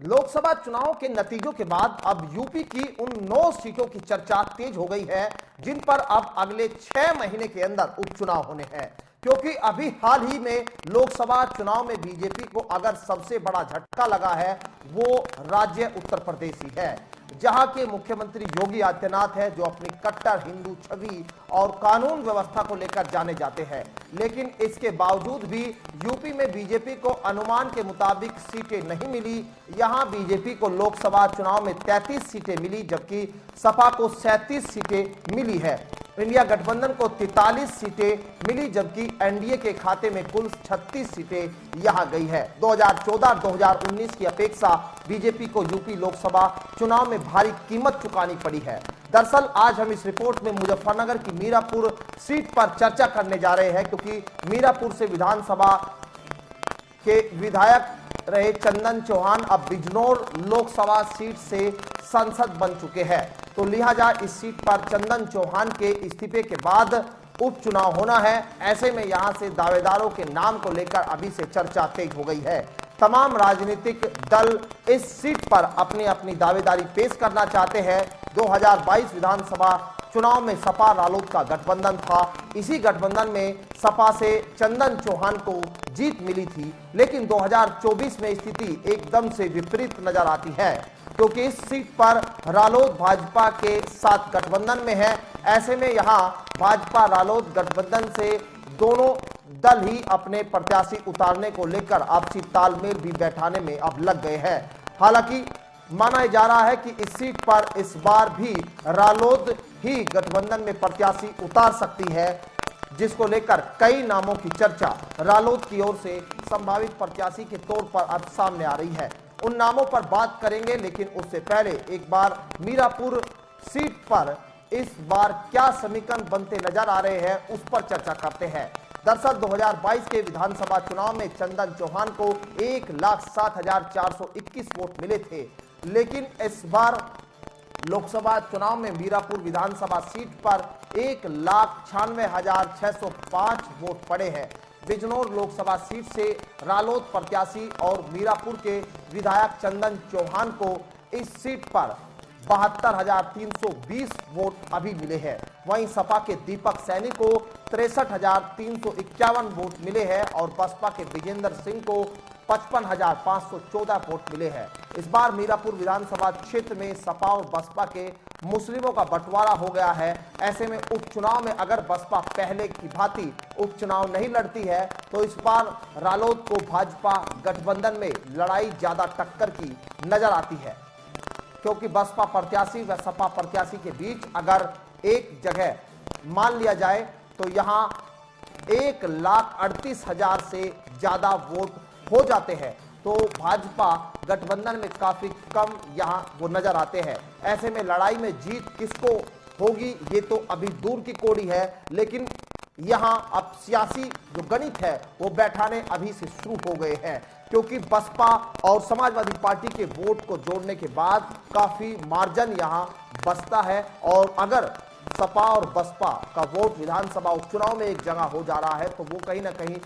लोकसभा चुनाव के नतीजों के बाद अब यूपी की उन 9 सीटों की चर्चा तेज हो गई है जिन पर अब अगले 6 महीने के अंदर उपचुनाव होने हैं। क्योंकि अभी हाल ही में लोकसभा चुनाव में बीजेपी को अगर सबसे बड़ा झटका लगा है वो राज्य उत्तर प्रदेश ही है, जहां के मुख्यमंत्री योगी आदित्यनाथ है जो अपनी कट्टर हिंदू छवि और कानून व्यवस्था को लेकर जाने जाते हैं। लेकिन इसके बावजूद भी यूपी में बीजेपी को अनुमान के मुताबिक सीटें नहीं मिली। यहां बीजेपी को लोकसभा चुनाव में 33 सीटें मिली जबकि सपा को 37 सीटें मिली है। इंडिया गठबंधन को 43 सीटें मिली जबकि एनडीए के खाते में कुल 36 सीटें यहां गई है। 2014-2019 की अपेक्षा बीजेपी को यूपी लोकसभा चुनाव में भारी कीमत चुकानी पड़ी है। दरअसल आज हम इस रिपोर्ट में मुजफ्फरनगर की मीरापुर सीट पर चर्चा करने जा रहे हैं, क्योंकि मीरापुर से विधानसभा के विधायक रहे चंदन चौहान अब बिजनौर लोकसभा सीट से सांसद बन चुके हैं। तो लिहाजा इस सीट पर चंदन चौहान के इस्तीफे के बाद उपचुनाव होना है। ऐसे में यहां से दावेदारों के नाम को लेकर अभी से चर्चा तेज हो गई है। तमाम राजनीतिक दल इस सीट पर अपनी अपनी दावेदारी पेश करना चाहते हैं। 2022 विधानसभा चुनाव में सपा रालोद का गठबंधन था। इसी गठबंधन में सपा से चंदन चौहान को जीत मिली थी, लेकिन 2024 में स्थिति एकदम से विपरीत नजर आती है, क्योंकि इस सीट पर रालोद भाजपा के साथ गठबंधन में है। ऐसे में यहां भाजपा रालोद गठबंधन से दोनों दल ही अपने प्रत्याशी उतारने को लेकर आपसी तालमेल भी बैठाने में अब लग गए हैं। हालांकि माना जा रहा है कि इस सीट पर इस बार भी रालोद ही गठबंधन में प्रत्याशी उतार सकती है, जिसको लेकर कई नामों की चर्चा रालोद की ओर से संभावित प्रत्याशी के तौर पर अब सामने आ रही है। उन नामों पर बात करेंगे, लेकिन उससे पहले एक बार मीरापुर सीट पर इस बार क्या समीकरण बनते नजर आ रहे हैं उस पर चर्चा करते हैं। दरअसल 2022 के विधानसभा चुनाव में चंदन चौहान को 1,07,421 वोट मिले थे, लेकिन इस बार लोकसभा चुनाव में मीरापुर विधानसभा सीट पर 1,96,605 वोट पड़े हैं। बिजनौर लोकसभा सीट से रालोद प्रत्याशी और मीरापुर के विधायक चंदन चौहान को इस सीट पर 72,320 वोट अभी मिले हैं। वहीं सपा के दीपक सैनी को 63,351 वोट मिले हैं और बसपा के विजेंद्र सिंह को 55,514 वोट मिले हैं। इस बार मीरापुर विधानसभा क्षेत्र में सपा और बसपा के मुस्लिमों का बंटवारा हो गया है। ऐसे में उपचुनाव में अगर बसपा पहले की भांति उपचुनाव नहीं लड़ती है तो इस बार रालोद को भाजपा गठबंधन में लड़ाई ज्यादा टक्कर की नजर आती है, क्योंकि बसपा प्रत्याशी व सपा प्रत्याशी के बीच अगर एक जगह मान लिया जाए तो यहां 1,38,000 से ज्यादा वोट हो जाते हैं, तो भाजपा गठबंधन में काफी कम यहां वो नजर आते हैं। ऐसे में लड़ाई में जीत किसको होगी ये तो अभी दूर की कौड़ी है, लेकिन यहां अब सियासी जो गणित है वो बैठाने अभी से शुरू हो गए हैं, क्योंकि बसपा और समाजवादी पार्टी के वोट को जोड़ने के बाद काफी मार्जिन यहां बचता है। और अगर सपा और बसपा का वोट विधानसभा उपचुनाव में एक जगह हो जा रहा है तो वो कहीं ना कहीं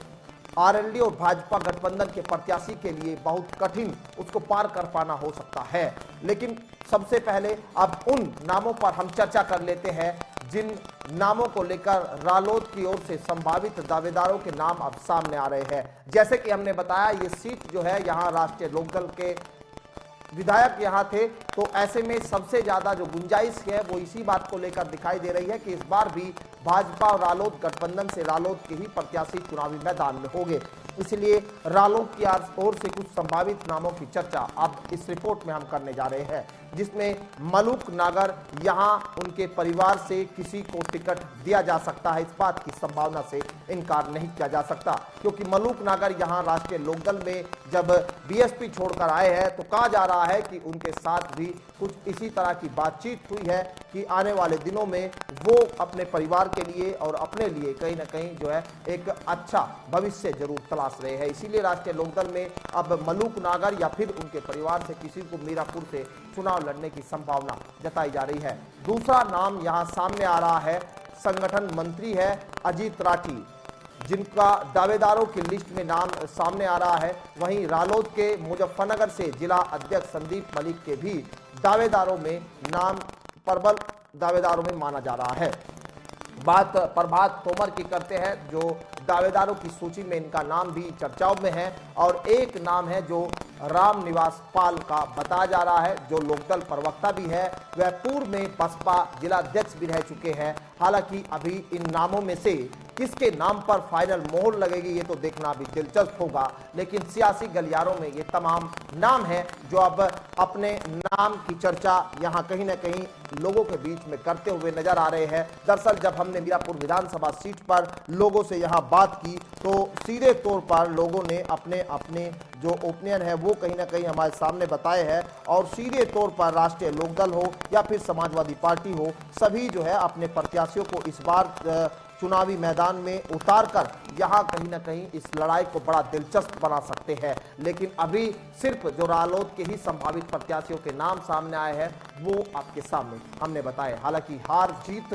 आरएलडी और भाजपा गठबंधन के प्रत्याशी के लिए बहुत कठिन उसको पार कर पाना हो सकता है। लेकिन सबसे पहले अब उन नामों पर हम चर्चा कर लेते हैं जिन नामों को लेकर रालोद की ओर से संभावित दावेदारों के नाम अब सामने आ रहे हैं। जैसे कि हमने बताया ये सीट जो है यहाँ राष्ट्रीय लोकदल के विधायक यहाँ थे, तो ऐसे में सबसे ज्यादा जो गुंजाइश है वो इसी बात को लेकर दिखाई दे रही है कि इस बार भी भाजपा और रालोद गठबंधन से रालोद के ही प्रत्याशी चुनावी मैदान में होंगे। इसलिए रालोद की ओर से कुछ संभावित नामों की चर्चा अब इस रिपोर्ट में हम करने जा रहे हैं, जिसमें मलूक नागर यहां उनके परिवार से किसी को टिकट दिया जा सकता है। इस बात की संभावना से इनकार नहीं किया जा सकता, क्योंकि मलूक नागर यहां राष्ट्रीय लोकदल में जब बीएसपी छोड़कर आए हैं तो कहा जा रहा है कि उनके साथ भी कुछ इसी तरह की बातचीत हुई है कि आने वाले दिनों में वो अपने परिवार के लिए और अपने लिए कहीं ना कहीं जो है एक अच्छा भविष्य जरूर तलाश रहे हैं। इसीलिए राष्ट्रीय लोकदल में अब मलूक नागर या फिर उनके परिवार से किसी को मीरापुर से चुनाव लड़ने की संभावना जताई जा रही है। दूसरा नाम यहां सामने आ रहा है, संगठन मंत्री है अजीत राठी, जिनका दावेदारों की लिस्ट में नाम सामने आ रहा है। वहीं रालोद के मुजफ्फरनगर से जिला अध्यक्ष संदीप मलिक के भी दावेदारों में नाम प्रबल दावेदारों में माना जा रहा है। बात प्रभात तोमर की करते हैं, जो दावेदारों की सूची में इनका नाम भी चर्चाओं में है, और एक नाम है जो राम निवास पाल का बताया जा रहा है, जो लोकदल प्रवक्ता भी है। वह पूर्व में बसपा जिला अध्यक्ष भी रह चुके हैं। हालांकि अभी इन नामों में से किसके नाम पर फाइनल मोहर लगेगी ये तो देखना भी दिलचस्प होगा, लेकिन सियासी गलियारों में ये तमाम नाम हैं जो अब अपने नाम की चर्चा यहाँ कहीं ना कहीं लोगों के बीच में करते हुए नजर आ रहे हैं। दरअसल जब हमने मीरापुर विधानसभा सीट पर लोगों से यहाँ बात की तो सीधे तौर पर लोगों ने अपने अपने जो ओपिनियन है वो कहीं ना कहीं हमारे सामने बताए हैं, और सीधे तौर पर राष्ट्रीय लोकदल हो या फिर समाजवादी पार्टी हो, सभी जो है अपने प्रत्याशियों को इस बार चुनावी मैदान में उतारकर यहाँ कहीं ना कहीं इस लड़ाई को बड़ा दिलचस्प बना सकते हैं। लेकिन अभी सिर्फ जो रालोद के ही संभावित प्रत्याशियों के नाम सामने आए हैं वो आपके सामने हमने बताए। हालांकि हार जीत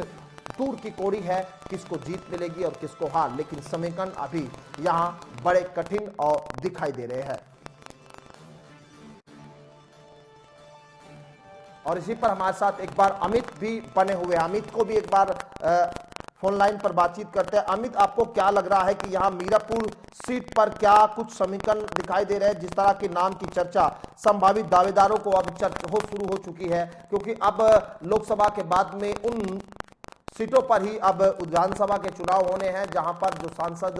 दूर की कौड़ी है, किसको जीत मिलेगी और किसको हार, लेकिन समीकरण अभी यहाँ बड़े कठिन और दिखाई दे रहे हैं। और इसी पर हमारे साथ एक बार अमित भी बने हुए हैं। अमित को भी एक बार फोन लाइन पर बातचीत करते हैं। अमित, आपको क्या लग रहा है कि यहाँ मीरापुर सीट पर क्या कुछ समीकरण दिखाई दे रहे हैं? जिस तरह के नाम की चर्चा संभावित दावेदारों को अब शुरू हो चुकी है, क्योंकि अब लोकसभा के बाद में उन सीटों पर ही अब विधानसभा के चुनाव होने हैं, जहां पर जो सांसद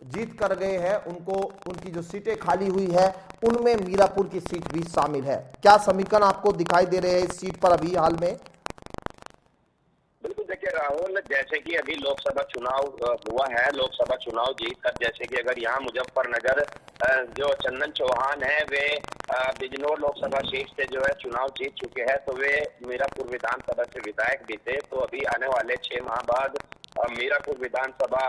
जीत कर गए हैं उनको उनकी जो सीटें खाली हुई है उनमें मीरापुर की सीट भी शामिल है। क्या समीकरण आपको दिखाई दे रहे हैं इस सीट पर अभी हाल में? बिल्कुल, देखिए राहुल, जैसे कि अभी लोकसभा चुनाव हुआ है, लोकसभा चुनाव जीत कर जैसे कि अगर यहाँ मुजफ्फरनगर जो चंदन चौहान है वे बिजनौर लोकसभा सीट से जो है चुनाव जीत चुके हैं, तो वे मीरापुर विधानसभा से विधायक भी थे। तो अभी आने वाले 6 माह बाद मीरापुर विधानसभा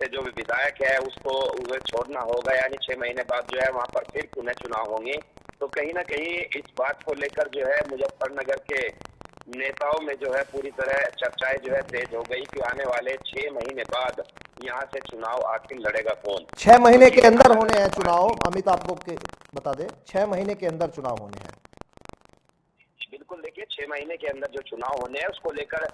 से जो विधायक है उसको वे छोड़ना होगा, यानी 6 महीने बाद जो है वहाँ पर फिर पुनः चुनाव होंगे। तो कहीं ना कहीं इस बात को लेकर जो है मुजफ्फरनगर के नेताओं में जो है पूरी तरह चर्चाएं जो है तेज हो गई कि आने वाले 6 महीने बाद यहाँ से चुनाव आखिर लड़ेगा कौन। 6 महीने के अंदर होने हैं चुनाव, अमित आपको बता दें 6 महीने के अंदर चुनाव होने हैं। बिल्कुल, देखिए 6 महीने के अंदर जो चुनाव होने हैं उसको लेकर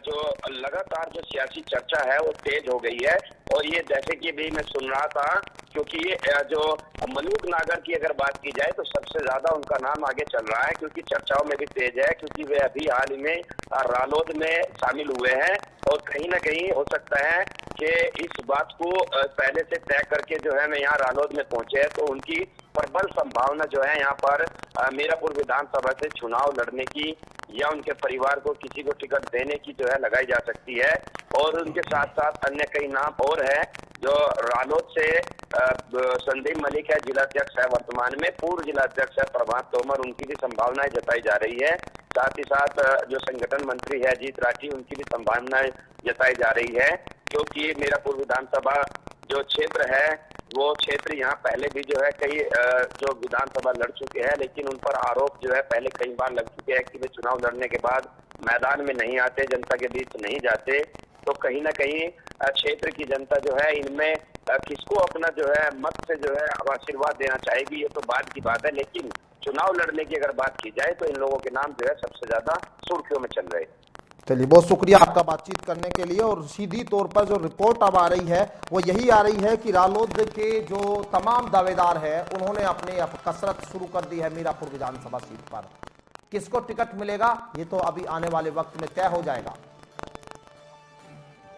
जो लगातार जो सियासी चर्चा है वो तेज हो गई है। और ये जैसे कि भी मैं सुन रहा था, क्योंकि ये जो मलूक नागर की अगर बात की जाए तो सबसे ज्यादा उनका नाम आगे चल रहा है, क्योंकि चर्चाओं में भी तेज है, क्योंकि वे अभी हाल ही में रालोद में शामिल हुए हैं। और कहीं ना कहीं हो सकता है कि इस बात को पहले से तय करके जो है मैं यहाँ रालोद में पहुंचे हैं, तो उनकी प्रबल संभावना जो है यहाँ पर मीरापुर विधानसभा से चुनाव लड़ने की या उनके परिवार को किसी को टिकट देने की जो है लगाई जा सकती है। और उनके साथ साथ अन्य कई नाम और है जो रालोद से संदीप मलिक है, जिलाध्यक्ष है वर्तमान में, पूर्व जिलाध्यक्ष है प्रभात तोमर, उनकी भी संभावनाएं जताई जा रही है। साथ ही साथ जो संगठन मंत्री है अजीत राठी, उनकी भी संभावनाएं जताई जा रही है, क्योंकि मीरापुर विधानसभा जो क्षेत्र है वो क्षेत्र यहाँ पहले भी जो है कई जो विधानसभा लड़ चुके हैं, लेकिन उन पर आरोप जो है पहले कई बार लग चुके हैं कि वे चुनाव लड़ने के बाद मैदान में नहीं आते, जनता के बीच नहीं जाते। तो कहीं ना कहीं क्षेत्र की जनता जो है इनमें किसको अपना जो है मत से जो है आशीर्वाद देना चाहेगी, ये तो बाद की बात है। लेकिन चुनाव लड़ने की अगर बात की जाए तो इन लोगों के नाम जो है सबसे ज्यादा सुर्खियों में चल रहे हैं। चलिए, बहुत शुक्रिया आपका बातचीत करने के लिए। और सीधी तौर पर जो रिपोर्ट अब आ रही है वो यही आ रही है कि रालोद के जो तमाम दावेदार हैं उन्होंने अपनी कसरत शुरू कर दी है मीरापुर विधानसभा सीट पर। किसको टिकट मिलेगा ये तो अभी आने वाले वक्त में तय हो जाएगा।